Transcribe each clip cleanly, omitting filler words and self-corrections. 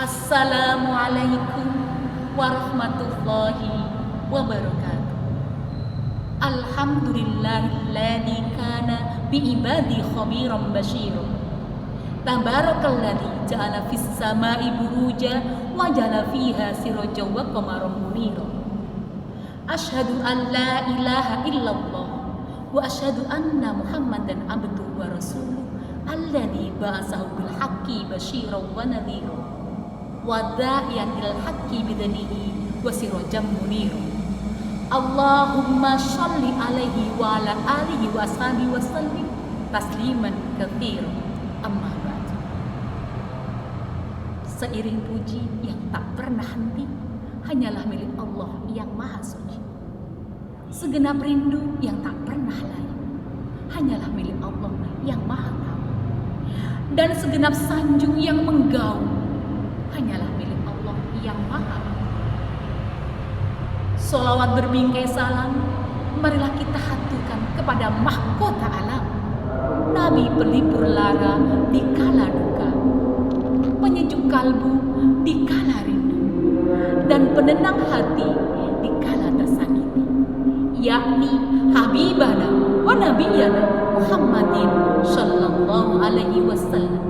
Assalamualaikum warahmatullahi wabarakatuh. Alhamdulillahilladzi kana bi'ibadi khabiran basyiran. Tabarakalladzi ja'ala fis sama'i buruja wa ja'ala fiha sirajan wa qamaran munira. Asyhadu an la ilaha illallah wa asyhadu anna Muhammadan abduhu wa rasuluh alladzi ba'atsahu bil haqqi basyiran wa nadhira. Wa da'iyan ilal haqqi bidanihi wa sirajan munira. Allahumma sholli alaihi wa ala alihi wa ashabihi wa sallim tasliman katsira. Amma ba'd. Seiring puji yang tak pernah henti hanyalah milik Allah yang Maha Suci. Segenap rindu yang tak pernah lain hanyalah milik Allah yang Maha Tahu. Dan segenap sanjung yang menggaung hanyalah milik Allah yang Maha. Sholawat berbingkai salam marilah kita haturkan kepada mahkota alam, Nabi pelipur lara di kala duka, penyejuk kalbu di kala rindu, dan penenang hati di kala tersakiti, yakni Habibana wa Nabiyana Muhammadin sallallahu alaihi wasallam.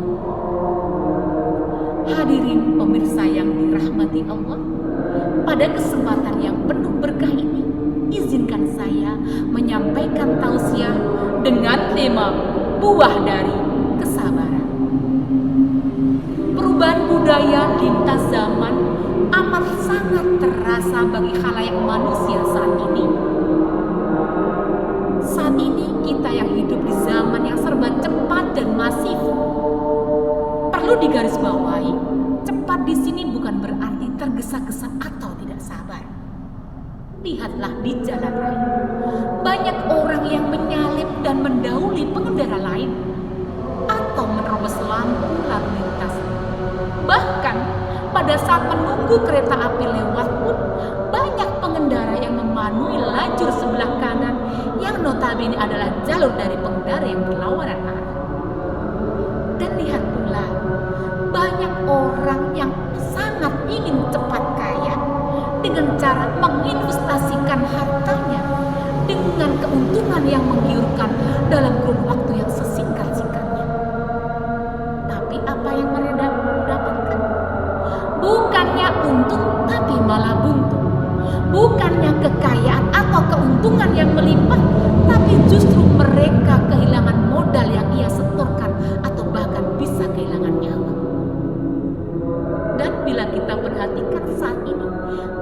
Hadirin pemirsa yang dirahmati Allah, pada kesempatan yang penuh berkah ini, izinkan saya menyampaikan tausiah dengan tema buah dari kesabaran. Perubahan budaya lintas zaman amat sangat terasa bagi khalayak manusia saat ini. Saat ini kita yang hidup di zaman yang serba cepat dan masif. Perlu digarisbawahi, cepat di sini bukan berarti tergesa-gesa atau tidak sabar. Lihatlah di jalan raya, banyak orang yang menyalip dan mendahului pengendara lain atau menerobos lampu lalu lintas. Bahkan pada saat menunggu kereta api lewat pun banyak pengendara yang memanui lajur sebelah kanan yang notabene adalah jalur dari pengendara yang berlawanan arah. Dan lihat pula, banyak orang yang sangat ingin cepat kaya dengan cara menginvestasikan hartanya dengan keuntungan yang menggiurkan dalam kurun waktu yang sesingkat-singkatnya. Tapi apa yang mereka dapatkan? Bukannya untung, tapi malah buntu. Bukannya kekayaan atau keuntungan yang melimpah, tapi justru mereka kehilangan modal yang ia setorkan atau bahkan bisa kehilangan nyawa. Dan bila kita perhatikan saat ini,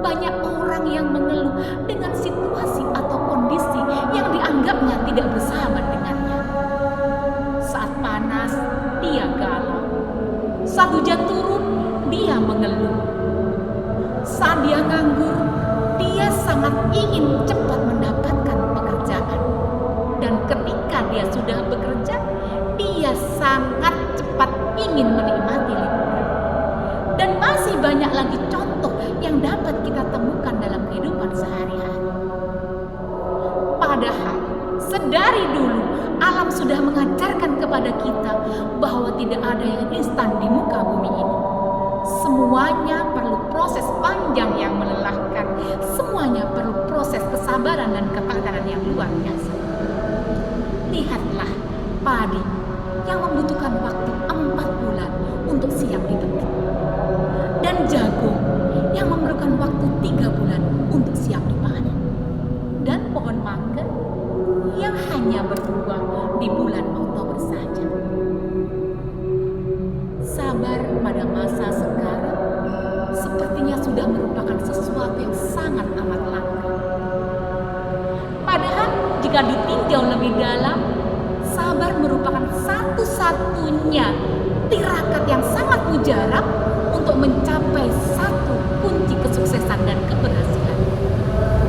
banyak orang yang mengeluh dengan situasi atau kondisi yang dianggapnya tidak bersahabat dengannya. Saat panas, dia galau. Saat hujan turun, dia mengeluh. Saat dia nganggur, dia sangat ingin cepat mendapatkan pekerjaan. Dan ketika dia sudah bekerja, dia sangat cepat ingin menikmati liburan. Dan masih banyak lagi contoh yang dapat kita temukan dalam kehidupan sehari-hari. Padahal sedari dulu alam sudah mengajarkan kepada kita bahwa tidak ada yang instan di muka bumi ini. Semuanya perlu proses panjang yang melelahkan. Semuanya perlu proses kesabaran dan ketabahan yang luar biasa. Lihatlah padi yang membutuhkan waktu 4 bulan untuk siap dipetik. Dan jagung yang memerlukan waktu 3 bulan untuk siap dipanen. Dan pohon mangga yang hanya berbuah di bulan Oktober saja. Sabar pada masa sekarang sepertinya sudah merupakan sesuatu yang sangat amat langka. Padahal jika ditinjau lebih dalam, sabar merupakan satu-satunya tirakat yang sangat mujarab untuk mencapai satu kunci kesuksesan dan keberhasilan.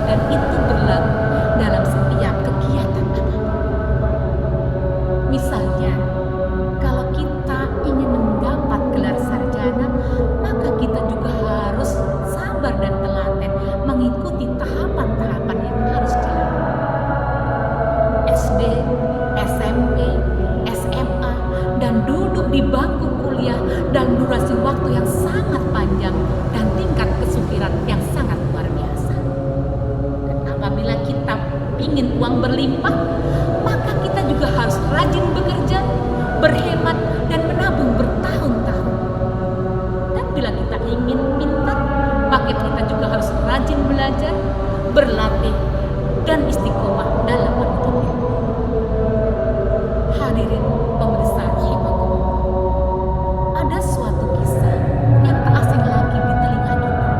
Dan itu berlaku dalam setiap kegiatan apapun. Misalnya, kalau kita ingin mendapat gelar sarjana, maka kita juga harus sabar dan telaten mengikuti tahapan-tahapan yang harus dilalui. SD, SMP, SMA, dan duduk di bangku kuliah dan durasi waktu yang sangat panjang kita ingin uang berlimpah, maka kita juga harus rajin bekerja, berhemat, dan menabung bertahun-tahun. Dan bila kita ingin pintar, maka kita juga harus rajin belajar, berlatih, dan istiqomah dalam menuntut ilmu. Hadirin pemirsa rahimakumullah, ada suatu kisah yang tak asing lagi di telinga kita,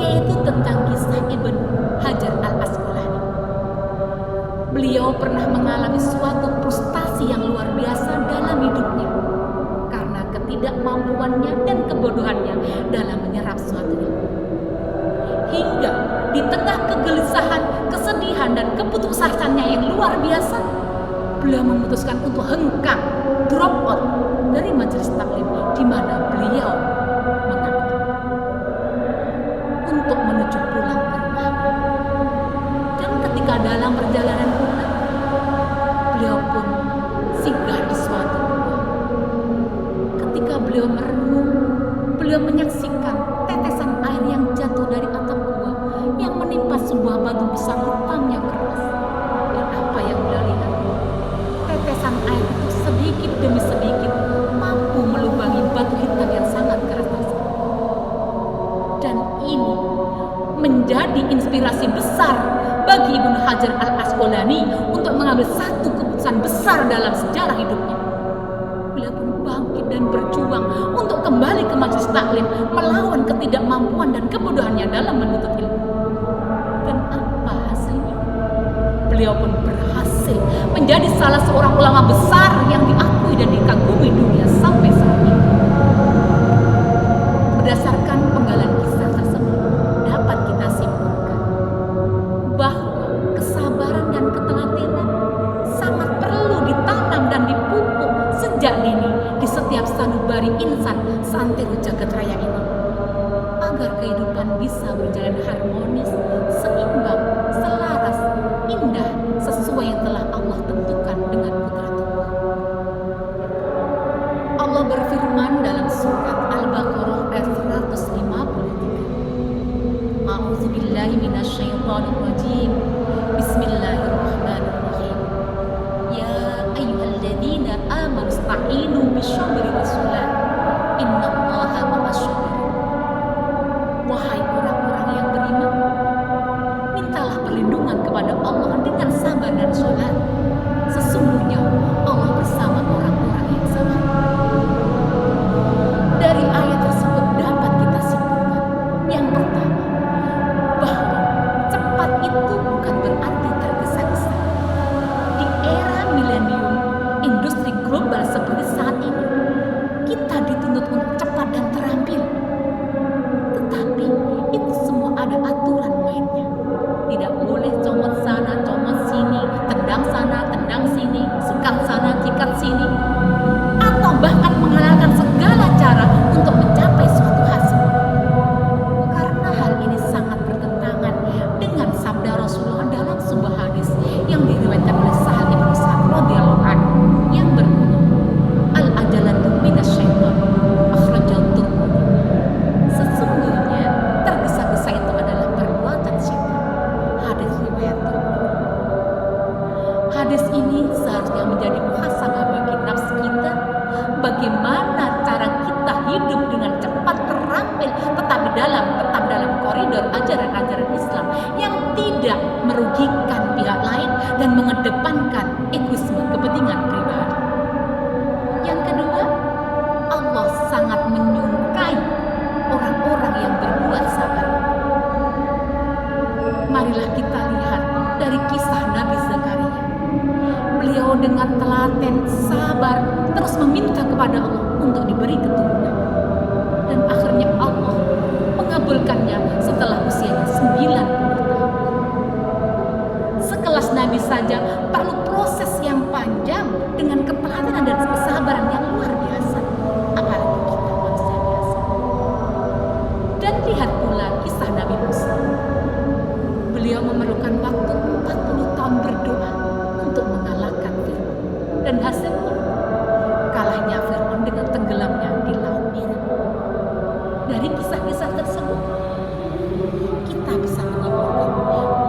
yaitu tentang kisah Ibn Hajar al-Asqalani. Beliau pernah mengalami suatu frustasi yang luar biasa dalam hidupnya karena ketidakmampuannya dan kebodohannya dalam menyerap suatu ilmu. Hingga di tengah kegelisahan, kesedihan, dan keputusasanya yang luar biasa, beliau memutuskan untuk hengkang, drop out dari majelis taklim di mana beliau mengabdi, untuk menuju pulang ke rumahnya. Dan ketika dalam perjalanan pulang, beliau pun singgah di suatu gua. Ketika beliau merenung, beliau menyaksikan tetesan air yang jatuh dari atap gua yang menimpa sebuah batu besar hitam yang keras. Dan apa yang beliau lihat? Tetesan air itu sedikit demi sedikit mampu melubangi batu hitam yang sangat keras tersebut. Dan ini menjadi inspirasi besar bagi Ibnu Hajar al-Asqalani untuk mengambil satu keputusan besar dalam sejarah hidupnya. Beliau pun bangkit dan berjuang untuk kembali ke majelis taklim, melawan ketidakmampuan dan kebodohannya dalam menuntut ilmu. Dan apa hasilnya? Beliau pun berhasil menjadi salah seorang ulama besar yang diakui dan dikagumi dunia sampai saat ini. Berdasarkan penggalan kisah tersebut, dapat kita simpulkan bahwa kesabaran dan ketelatenan sangat perlu ditanam dan dipupuk sejak dini di setiap sanubari insan santero jagat raya ini, agar kehidupan bisa berjalan harmonis, seimbang, selaras, indah, sesuai yang telah Allah tentukan dengan qudratullah. Allah berfirman dalam surat Al-Baqarah ayat 153. A'udzubillahi minasyaitonirrajim. Bismillahirrahmanirrahim. Ya ayyuhalladzina amanu ista'inu bisyabri wassalah. Innallaha ma'asy-syabrin. Wahai orang-orang yang beriman, mintalah perlindungan kepada Allah dengan sabar dan sholat. Sesungguhnya Allah bersama orang-orang yang sabar. Dari ayat tersebut dapat kita simpulkan, yang pertama, bahwa cepat itu bukan berarti tergesa-gesa. Di era milenium, industri global seperti saat ini, kita dituntut untuk cepat dan terampil. Tetapi itu semua ada aturan mainnya. Tidak boleh comot sana, comot sini, tendang sana, tendang sini, sikat sana, sikat sini, atau bahkan menghalalkan segala cara untuk mencapai suatu hasil. Karena hal ini sangat bertentangan dengan sabda Rasulullah dalam sebuah hadis yang diriwayatkan oleh Sahal bin Sa'ad radhiyallahu anhu yang berbunyi, al-ajalatu minasyaiton, akhrajahu Tirmidzi. Sesungguhnya tergesa-gesa itu adalah perbuatan syaitan. Hadis riwayat Tirmidzi. Hadis ini seharusnya menjadi muhasabah bagi nafsu kita, bagaimana cara kita hidup dengan cepat, terampil, tetap dalam koridor ajaran-ajaran Islam yang tidak merugikan pihak lain dan mengedepankan egoisme, kepentingan pribadi. Yang kedua, Allah sangat menyukai orang-orang yang berbuat sabar. Marilah kita lihat dari kisah Nabi Zakaria. Beliau dengan telaten, sabar, terus meminta kepada Allah untuk diberi keturunan. Dan akhirnya Allah mengabulkannya setelah usianya 90 tahun. Sekelas Nabi saja perlu proses yang panjang dengan ketelatenan dan kesabaran yang luar biasa. Apalagi kita manusia biasa. Dan lihat pula kisah Nabi Musa. Beliau memerlukan waktu 40 tahun berdoa untuk mengalahkan Fir'aun. Dan hasilnya, kalahnya Fir'aun dengan tenggelamnya di Laut Biru. Dari kisah-kisah tersebut, kita bisa menyimpulkan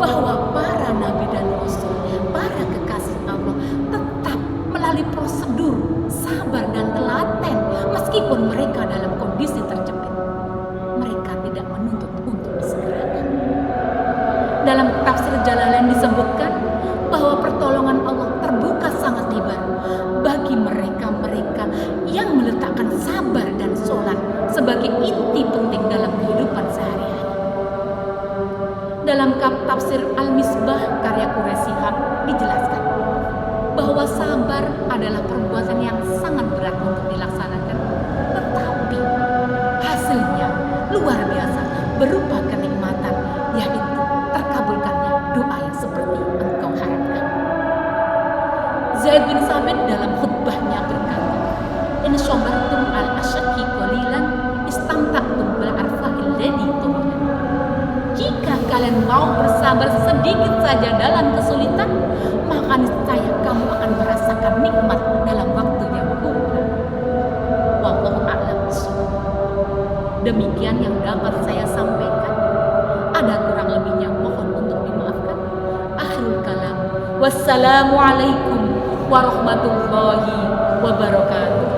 bahwa Zaid bin Sabit dalam khutbahnya berkata, "In syabartum al-asyaqi qalilan istamta'tum bil arfa'il ladhi tumilan." Jika kalian mau bersabar sedikit saja dalam kesulitan, maka niscaya kamu akan merasakan nikmat dalam waktu yang kurang. Wallahu a'lam bishawab. Demikian yang dapat saya sampaikan. Ada kurang lebihnya mohon untuk dimaafkan. Akhirul kalam. Wassalamualaikum warahmatullahi wabarakatuh.